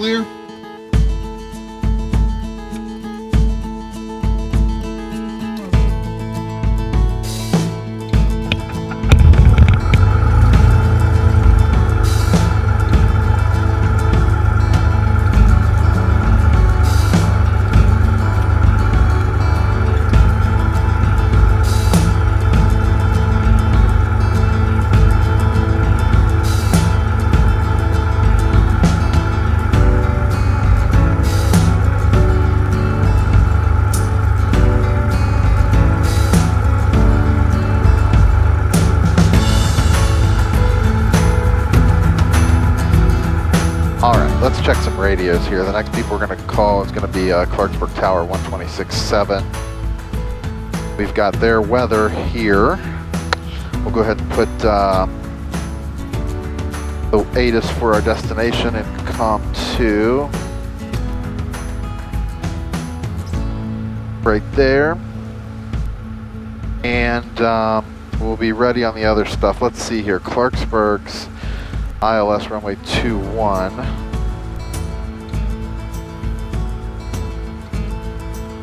clear. Let's check some radios here. The next people we're going to call is going to be Clarksburg Tower 126.7. We've got their weather here. We'll go ahead and put the ATIS for our destination in COM 2. Right there. And we'll be ready on the other stuff. Let's see here. Clarksburg's ILS runway 21.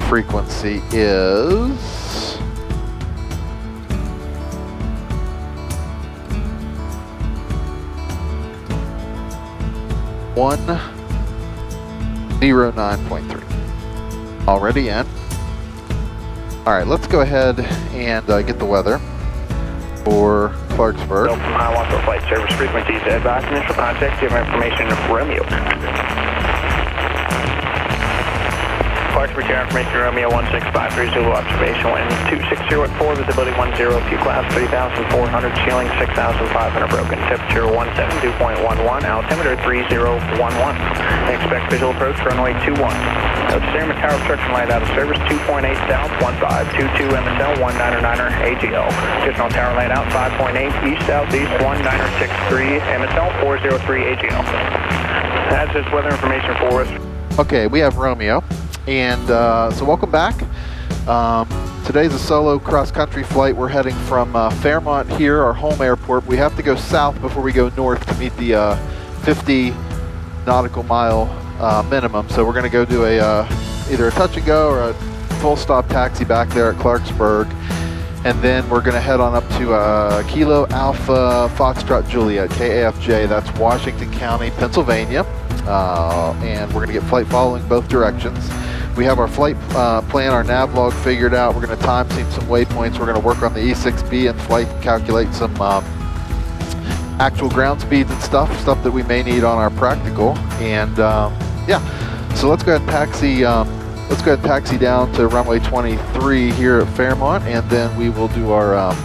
Frequency is 109.3. Already in. All right, let's go ahead and get the weather for Clarksburg. From Hiawatha Flight Service frequencies, advise initial contact, give information of Romeo. Clarksburg Tower information, Romeo 16530, Zulu observation, wind 260 at 4, visibility 10, few clouds 3,400, ceiling 6,500, broken, temperature 17, dew point 11, altimeter 3011. Expect visual approach, runway 21. Note Fairmont Tower obstruction light out of service, 2.8 south, 1522 MSL, 199er AGL. Additional tower light out, 5.8 east southeast, 1963 MSL, 403 AGL. That's just weather information for us. Okay, we have Romeo. And so welcome back. Today's a solo cross-country flight. We're heading from Fairmont here, our home airport. We have to go south before we go north to meet the 50 nautical mile minimum. So we're going to go do either a touch and go or a full stop taxi back there at Clarksburg. And then we're going to head on up to Kilo Alpha Foxtrot Juliet, KAFJ. That's Washington County, Pennsylvania. And we're going to get flight following both directions. We have our flight plan, our nav log figured out. We're going to time seam some waypoints. We're going to work on the E6B and flight and calculate some actual ground speeds and stuff that we may need on our practical. And yeah, so let's go ahead and taxi. Let's go ahead and taxi down to runway 23 here at Fairmont, and then we will do our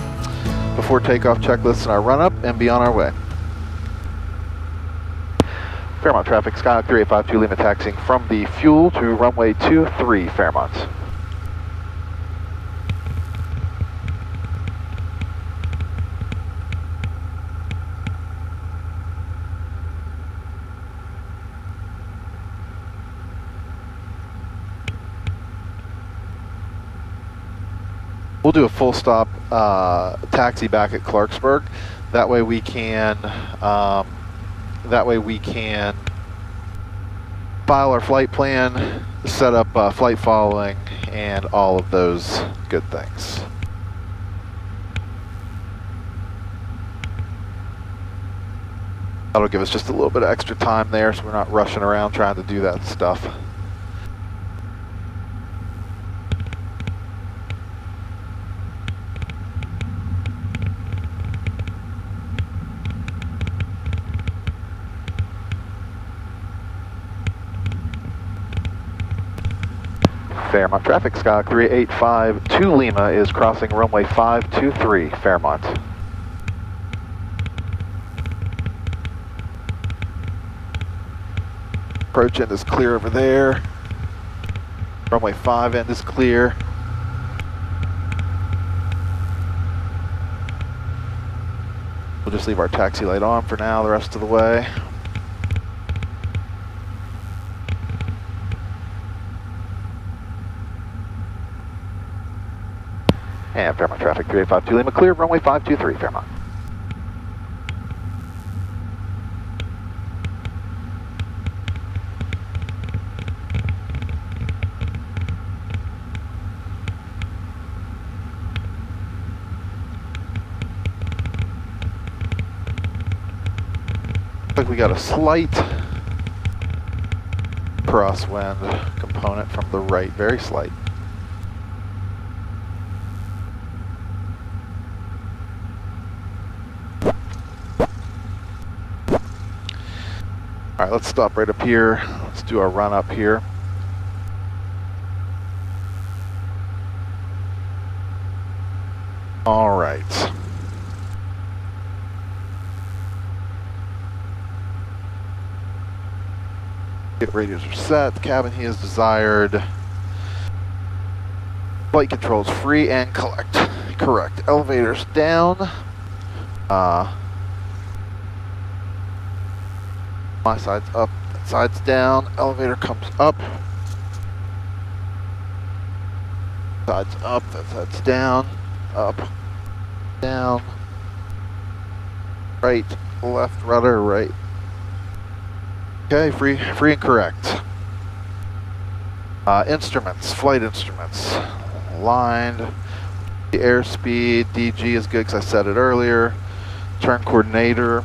before takeoff checklist and our run up and be on our way. Fairmont traffic, Skyhawk 3852 Lima taxiing from the fuel to runway 23 Fairmont. We'll do a full stop taxi back at Clarksburg. That way we can file our flight plan, set up flight following, and all of those good things. That'll give us just a little bit of extra time there, so we're not rushing around trying to do that stuff. Fairmont traffic, Skyhawk 3852 Lima is crossing runway 523 Fairmont. Approach end is clear over there. Runway 5 end is clear. We'll just leave our taxi light on for now the rest of the way. And Fairmont traffic 3852 Lima clear, runway 523 Fairmont. Looks like we got a slight crosswind component from the right, very slight. All right, let's stop right up here. Let's do our run up here. All right. Get radios are set, cabin heat is desired. Flight controls free and correct. Elevators down. My side's up, that side's down. Elevator comes up. Side's up, that side's down. Up, down. Right, left, rudder, right. Okay, free and correct. Instruments, flight instruments. Aligned. The airspeed, DG is good because I said it earlier. Turn coordinator.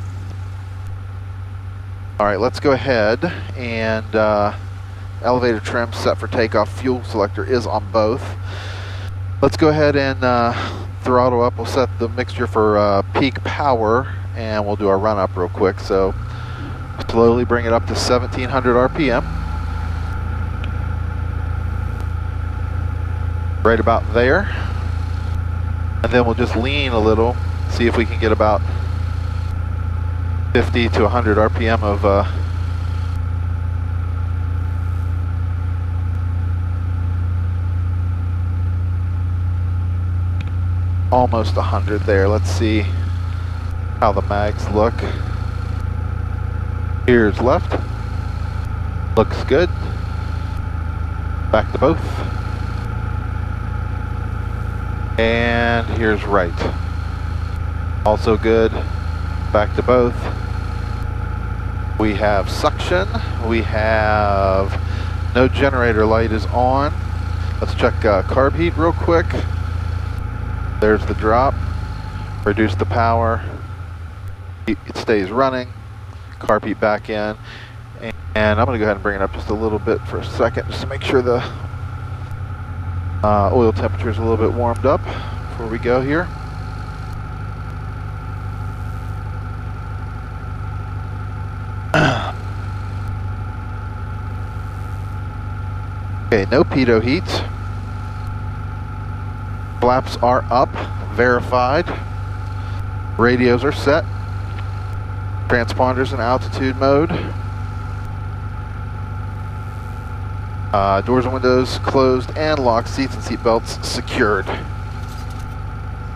All right, let's go ahead and elevator trim set for takeoff. Fuel selector is on both. Let's go ahead and throttle up. We'll set the mixture for peak power and we'll do our run up real quick. So slowly bring it up to 1700 RPM. Right about there. And then we'll just lean a little, see if we can get about 50 to 100 RPM of almost 100 there. Let's see how the mags look. Here's left. Looks good. Back to both. And here's right. Also good. Back to both. We have suction. We have no generator light is on. Let's check carb heat real quick. There's the drop. Reduce the power. It stays running. Carb heat back in. And I'm going to go ahead and bring it up just a little bit for a second just to make sure the oil temperature is a little bit warmed up before we go here. Okay, no pitot heat. Flaps are up, verified. Radios are set. Transponders in altitude mode. Doors and windows closed and locked. Seats and seat belts secured.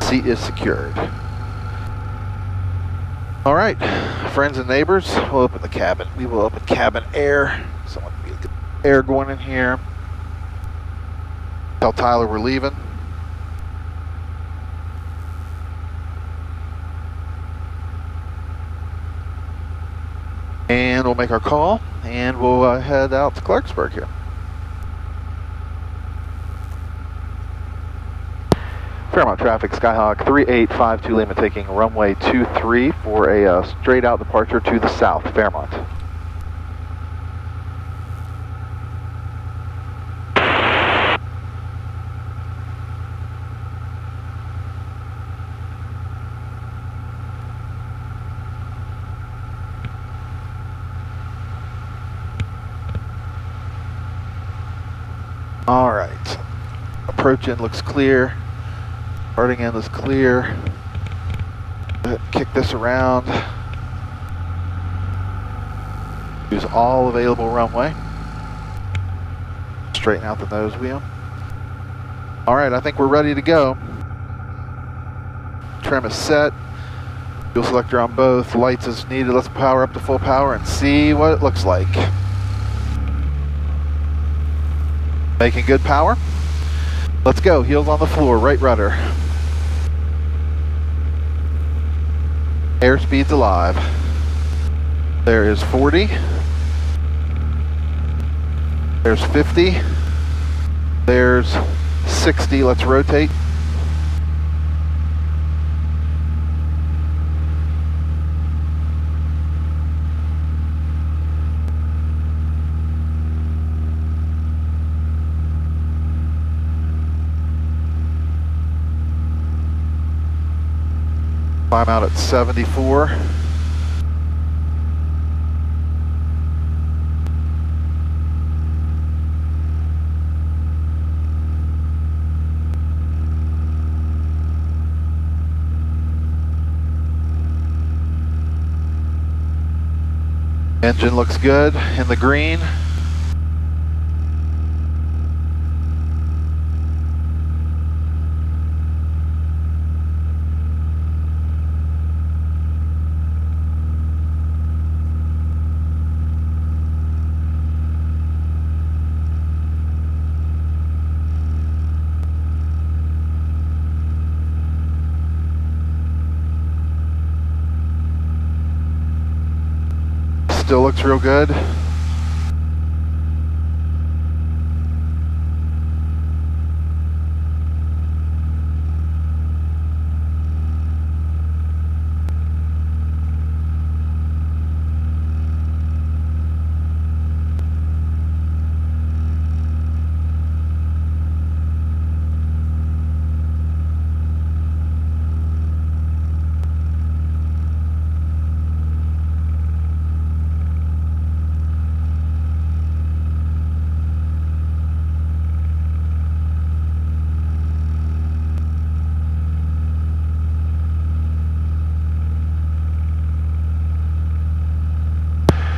Seat is secured. All right, friends and neighbors, we'll open the cabin. We will open cabin air. Someone can get air going in here. Tell Tyler we're leaving. And we'll make our call, and we'll head out to Clarksburg here. Fairmont traffic, Skyhawk 3852 Lima taking runway 23 for a straight out departure to the south, Fairmont. All right, approach in looks clear. Starting end is clear. Kick this around. Use all available runway. Straighten out the nose wheel. All right, I think we're ready to go. Trim is set. Fuel selector on both. Lights as needed. Let's power up to full power and see what it looks like. Making good power. Let's go. Heels on the floor. Right rudder. Airspeed's alive. There is 40. There's 50. There's 60. Let's rotate. climb out at 74. Engine looks good in the green. Still looks real good.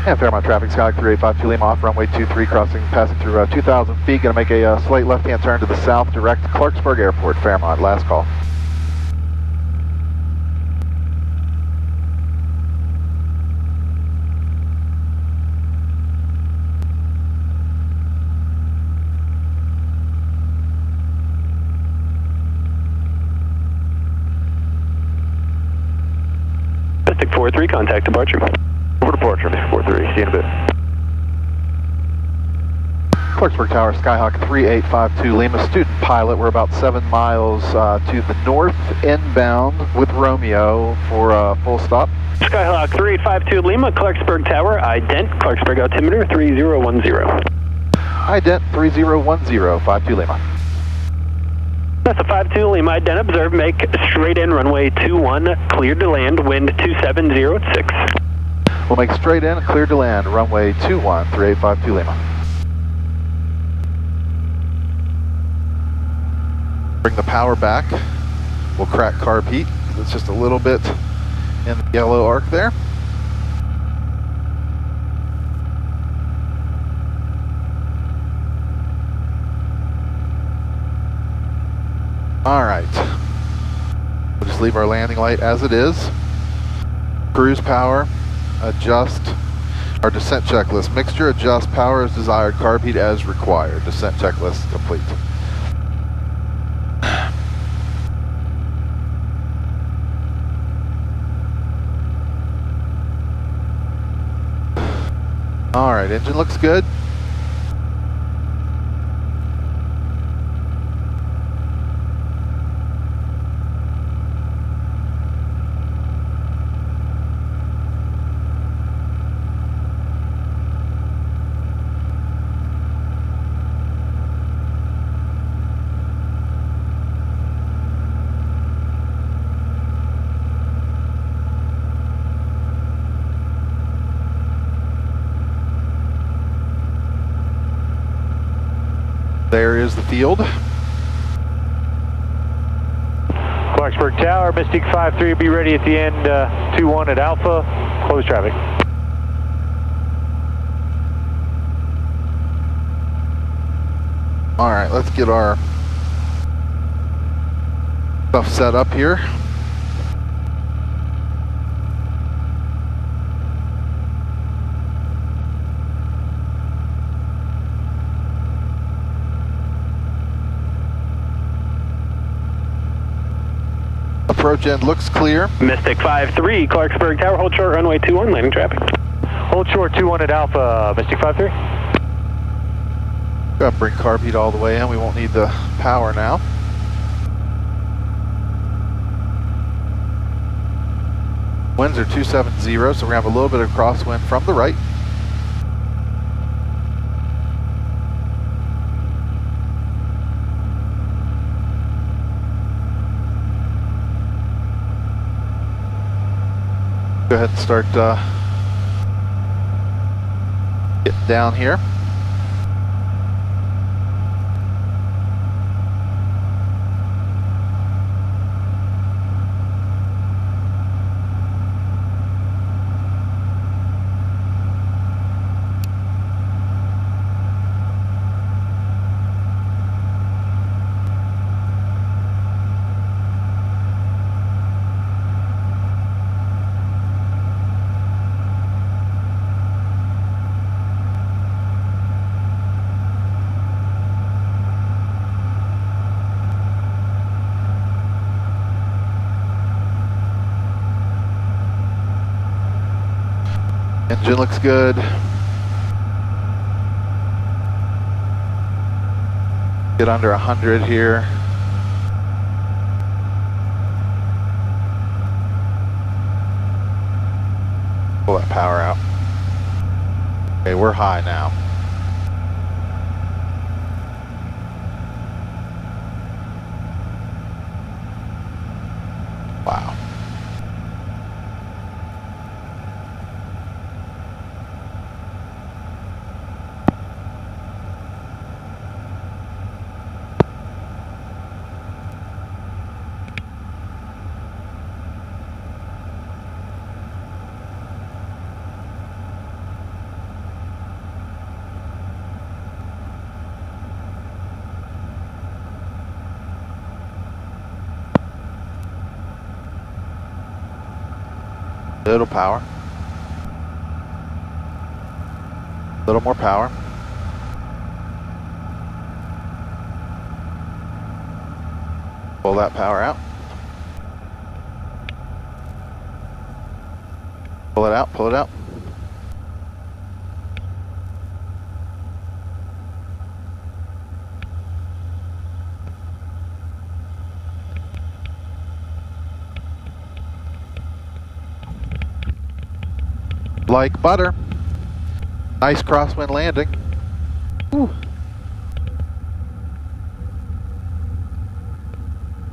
And Fairmont traffic, Skyhawk 3852 Lima off runway 23, passing through 2,000 feet. Going to make a slight left-hand turn to the south, direct Clarksburg Airport, Fairmont. Last call. Mystic 43, contact departure. Over departure, Mr. 43. See you in a bit. Clarksburg Tower, Skyhawk 3852 Lima, student pilot. We're about 7 miles to the north, inbound with Romeo for a full stop. Skyhawk 3852 Lima, Clarksburg Tower, ident, Clarksburg altimeter 3010. Ident 3010, 52 Lima. That's a 52 Lima, ident, observe, make straight in, runway 21, cleared to land, wind 270 at 6. We'll make straight in, cleared to land, runway 21, 3852 Lima. Bring the power back. We'll crack carb heat. It's just a little bit in the yellow arc there. All right. We'll just leave our landing light as it is. Cruise power. Adjust our descent checklist. Mixture, adjust, power as desired, carb heat as required. Descent checklist complete. All right, engine looks good. There is the field. Clarksburg Tower, Mystic 53, be ready at the end, 21 at Alpha, close traffic. All right, let's get our stuff set up here. Approach end looks clear. Mystic 53, Clarksburg Tower, hold short, runway 21, landing traffic. Hold short 21 at Alpha, Mystic 53. Got to bring carb heat all the way in. We won't need the power now. Winds are 270, so we're going to have a little bit of crosswind from the right. Go ahead and start getting down here. Engine looks good. Get under 100 here. Pull that power out. Okay, we're high now. Wow. Little power. Little more power. Pull that power out. Pull it out, pull it out. Like butter. Nice crosswind landing. Whew.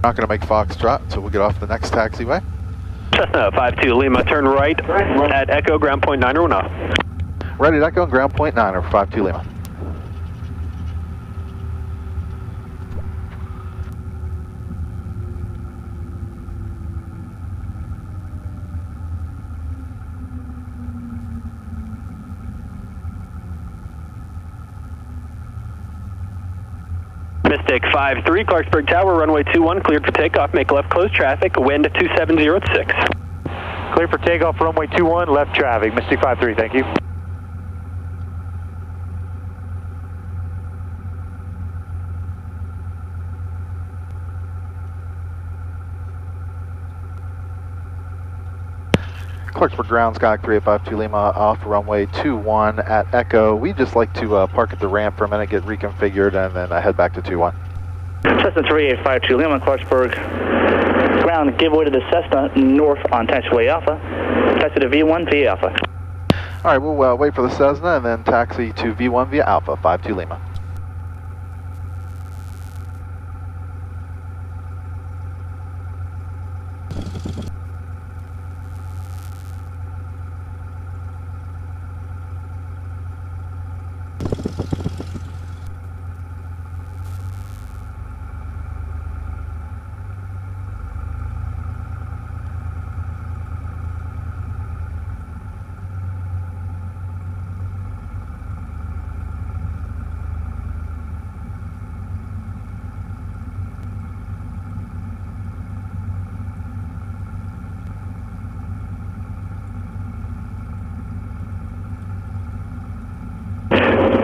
Not going to make Foxtrot, so we'll get off the next taxiway. Cessna 52 Lima, turn right at Echo, ground point 9 or 1 off. Ready at Echo and ground point 9 or 52 Lima. Mystic 53, Clarksburg Tower, runway 21, cleared for takeoff, make left close traffic, wind 270 at 6. Clear for takeoff, runway 21, left traffic. Mystic 53, thank you. Clarksburg ground, Sky 3852 Lima, off runway 21 at Echo. We just like to park at the ramp for a minute, get reconfigured, and then head back to 21. Cessna 3852 Lima, Clarksburg ground, give way to the Cessna north on taxiway Alpha. Taxi to V1 via Alpha. All right, we'll wait for the Cessna and then taxi to V1 via Alpha, 52 Lima.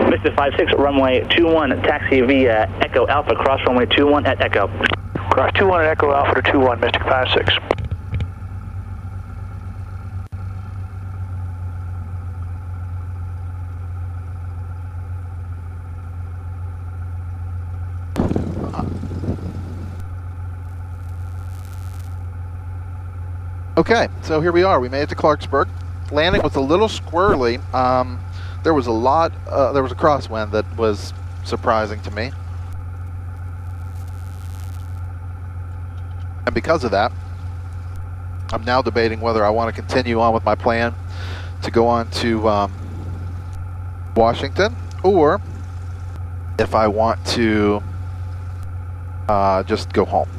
Mystic 56, runway 21, taxi via Echo Alpha, cross runway 21 at Echo. Cross 21 at Echo Alpha to 21, Mystic 56. Okay, so here we are. We made it to Clarksburg. Landing was a little squirrely. There was a crosswind that was surprising to me. And because of that, I'm now debating whether I want to continue on with my plan to go on to Washington, or if I want to just go home.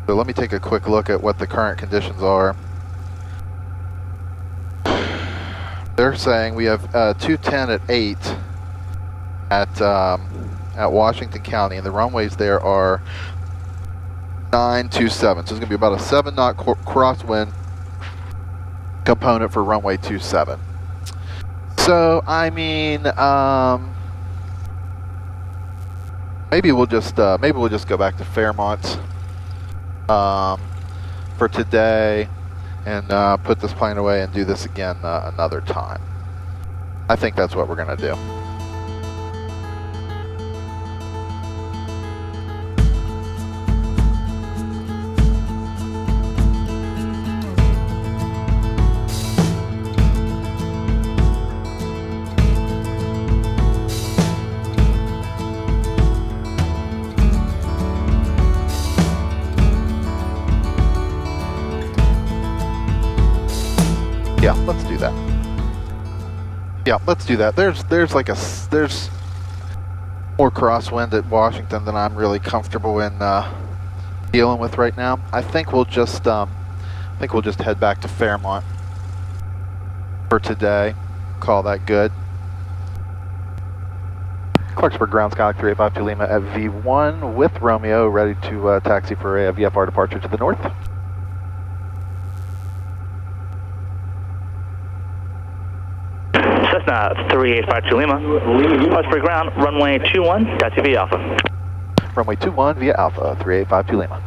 So let me take a quick look at what the current conditions are. They're saying we have 210 at 8 at Washington County, and the runways there are 927. So it's going to be about a 7-knot crosswind component for runway 27. So I mean, maybe we'll just go back to Fairmont for today and put this plane away and do this again another time. I think that's what we're going to do. Yeah, let's do that. Yeah, let's do that. There's more crosswind at Washington than I'm really comfortable in dealing with right now. I think we'll just head back to Fairmont for today. Call that good. Clarksburg Ground Sky 3852 Lima at V1 with Romeo, ready to taxi for a VFR departure to the north. Cessna 3852 Lima. Clarksburg Ground, runway 21, taxi via Alpha. Runway 21 via Alpha, 3852 Lima.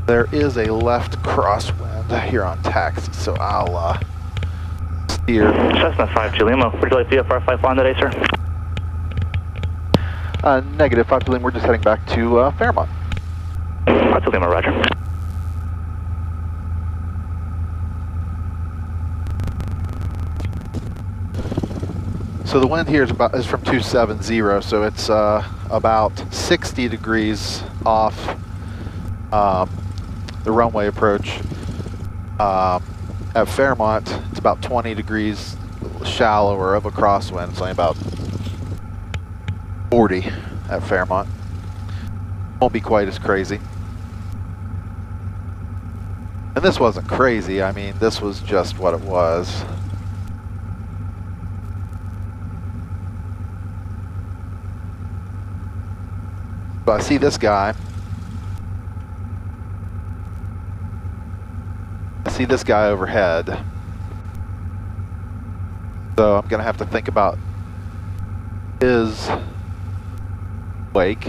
There is a left crosswind here on taxi, so I'll steer. Cessna 52 Lima, would you like VFR flight plan today, sir? Negative, 52 Lima, we're just heading back to Fairmont. 52 Lima, roger. So the wind here is from 270, so it's about 60 degrees off the runway approach. At Fairmont, it's about 20 degrees shallower of a crosswind. It's only about 40 at Fairmont. Won't be quite as crazy. And this wasn't crazy. I mean, this was just what it was. But I see this guy. See this guy overhead, so I'm gonna have to think about his wake,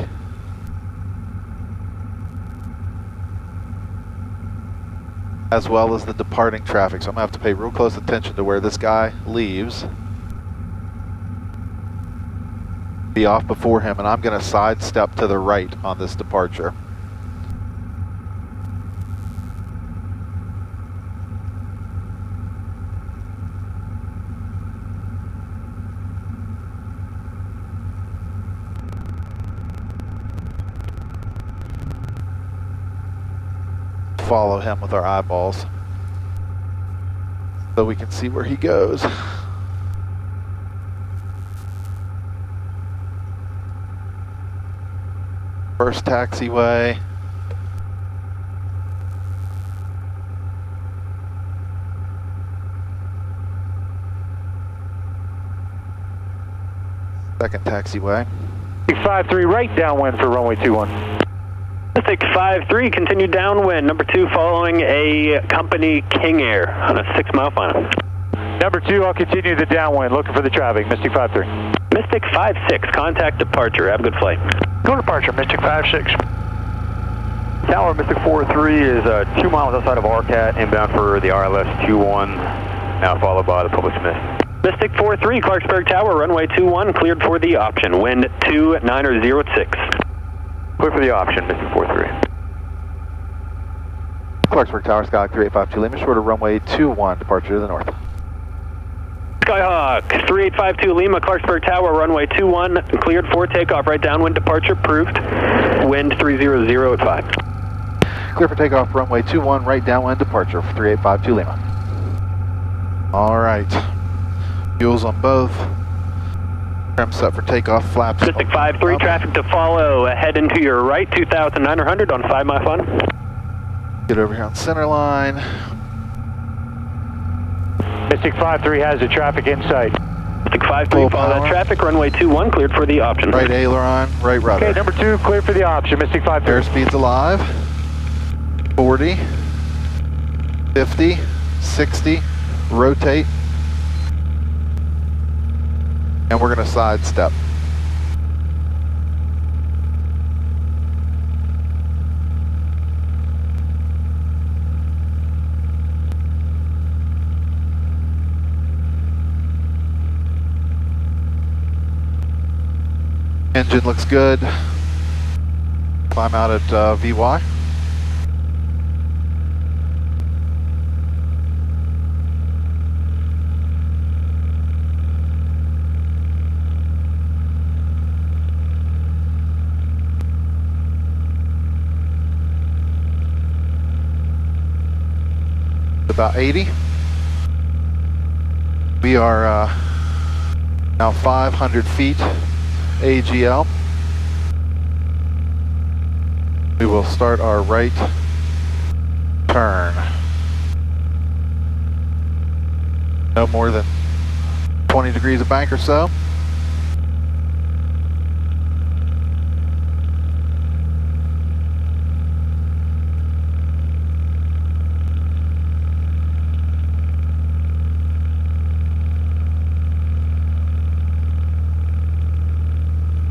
as well as the departing traffic, so I'm gonna have to pay real close attention to where this guy leaves, be off before him, and I'm gonna sidestep to the right on this departure. Follow him with our eyeballs so we can see where he goes. First taxiway. Second taxiway. 53 right downwind for runway 21. Mystic 53, continue downwind. Number 2 following a company King Air on a 6-mile final. Number 2, I'll continue the downwind, looking for the traffic, Mystic 53. Mystic 56, contact departure. Have a good flight. Go departure, Mystic 56. Tower, Mystic 43 is 2 miles outside of RCAT, inbound for the RLS 21, now followed by the Public Smith. Mystic 43, Clarksburg Tower, runway 21, cleared for the option. Wind 29 or 0 at 6. Clear for the option, Mystic 43. Clarksburg Tower, Skyhawk 3852 Lima, short of runway 21, departure to the north. Skyhawk 3852 Lima, Clarksburg Tower, runway 21, cleared for takeoff, right downwind departure, approved. Wind 300 at 5. Clear for takeoff, runway 21, right downwind departure for 3852 Lima. All right. Fuels on both. Trim set for takeoff, flaps. Mystic 53, traffic to follow, head into your right, 2,900 on 5 mile fun. Get over here on center line. Mystic 53 has the traffic in sight. Mystic 53, follow that traffic, runway 21, cleared for the option. Right aileron, right rudder. Okay, number 2, clear for the option, Mystic 53. Airspeed's alive. 40, 50, 60, rotate. And we're going to sidestep. Engine looks good. Climb out at VY. About 80. We are now 500 feet AGL. We will start our right turn. No more than 20 degrees of bank or so.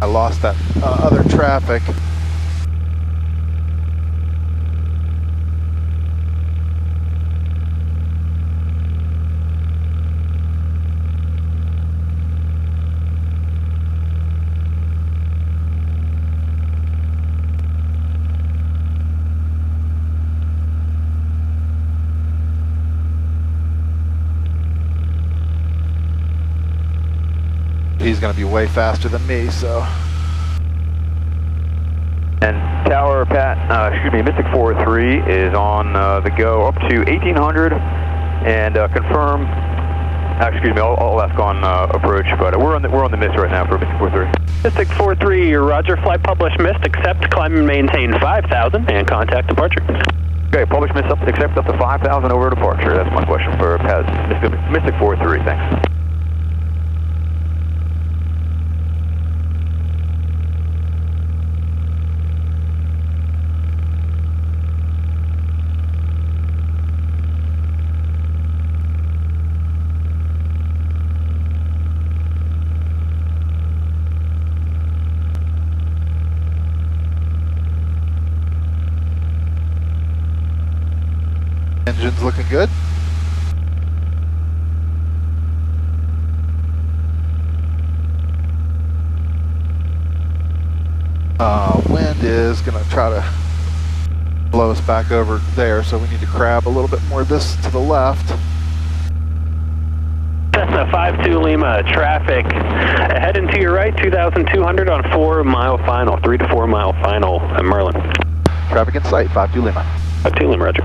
I lost that other traffic. He's going to be way faster than me, so. And Tower, Mystic 43 is on the go up to 1800 and confirm. I'll ask on approach, but we're on the mist right now for Mystic 43. Mystic 43, Roger, flight published mist, accept, climb and maintain 5,000 and contact departure. Okay, published mist, accept up to 5,000 over departure. That's my question for Mystic 43, thanks. Engine's looking good. Wind is going to try to blow us back over there, so we need to crab a little bit more of this to the left. Cessna 52 Lima, traffic, head into your right, 2,200 on 4 mile final, 3 to 4 mile final at Merlin. Traffic in sight, 52 Lima. 52 Lima, roger.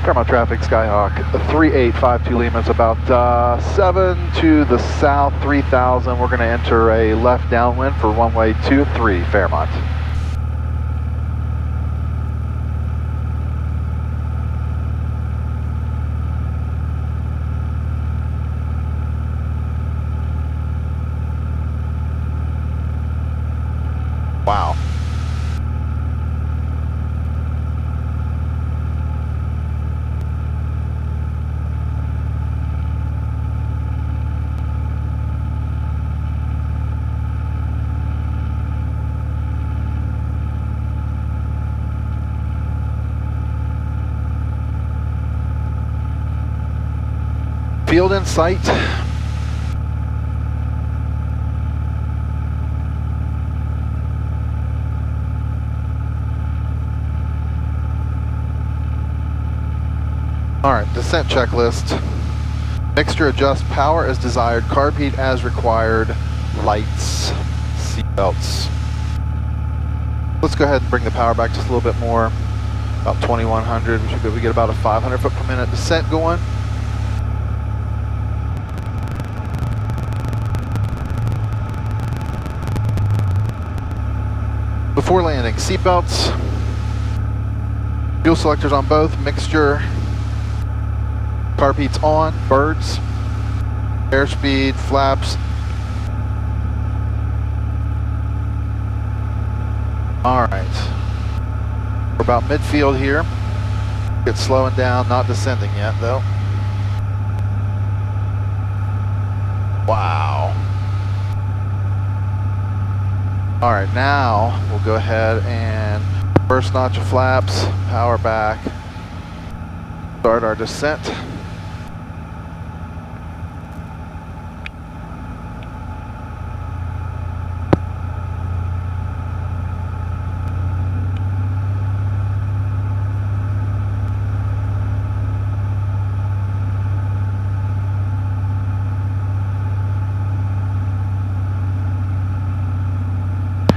Fairmont traffic, Skyhawk 3852 Lima is about 7 to the south, 3,000. We're going to enter a left downwind for runway 23, Fairmont. Wow. Field in sight. All right, descent checklist. Mixture adjust power as desired, carb heat as required, lights, seat belts. Let's go ahead and bring the power back just a little bit more, about 2100. We should be able to get about a 500 foot per minute descent going. Before landing, seat belts, fuel selectors on both, mixture, carb heat's on, birds, airspeed, flaps. All right, we're about midfield here. It's slowing down, not descending yet though. Wow. All right, now we'll go ahead and first notch of flaps, power back, start our descent.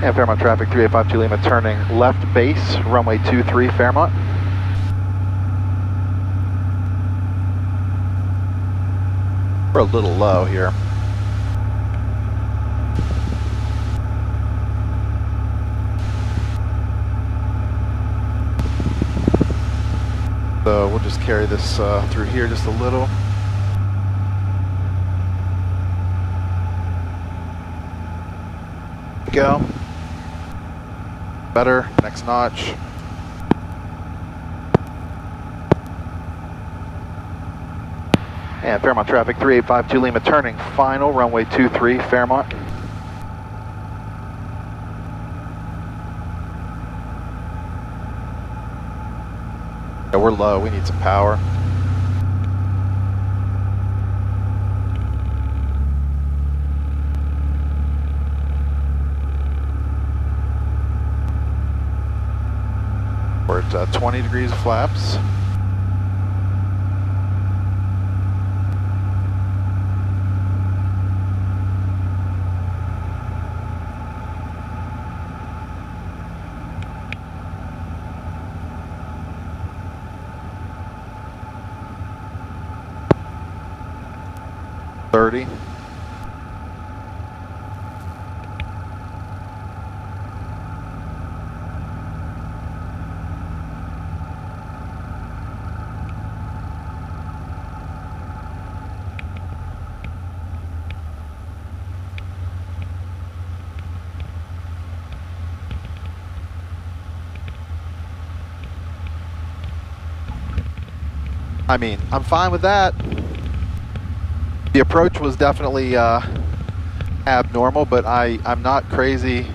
And Fairmont traffic, 3852 Lima, turning left base, runway 23, Fairmont. We're a little low here. So we'll just carry this through here just a little. Go. Better, next notch. And Fairmont traffic, 3852 Lima, turning final, runway 23, Fairmont. Yeah, we're low, we need some power. We're at 20 degrees of flaps. $30. I mean, I'm fine with that. The approach was definitely abnormal, but I'm not crazy.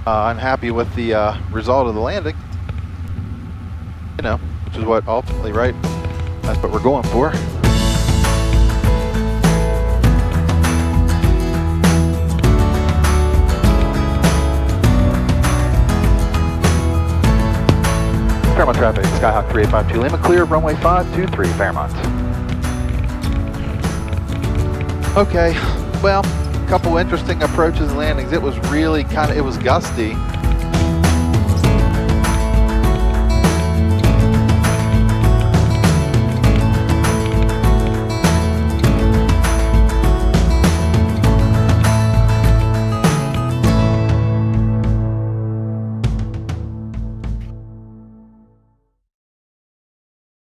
I'm happy with the result of the landing. You know, which is what ultimately, right? That's what we're going for. Fairmont traffic, Skyhawk 3852 Lima, clear, runway 523, Fairmont. Okay, well, a couple interesting approaches and landings. It was really it was gusty.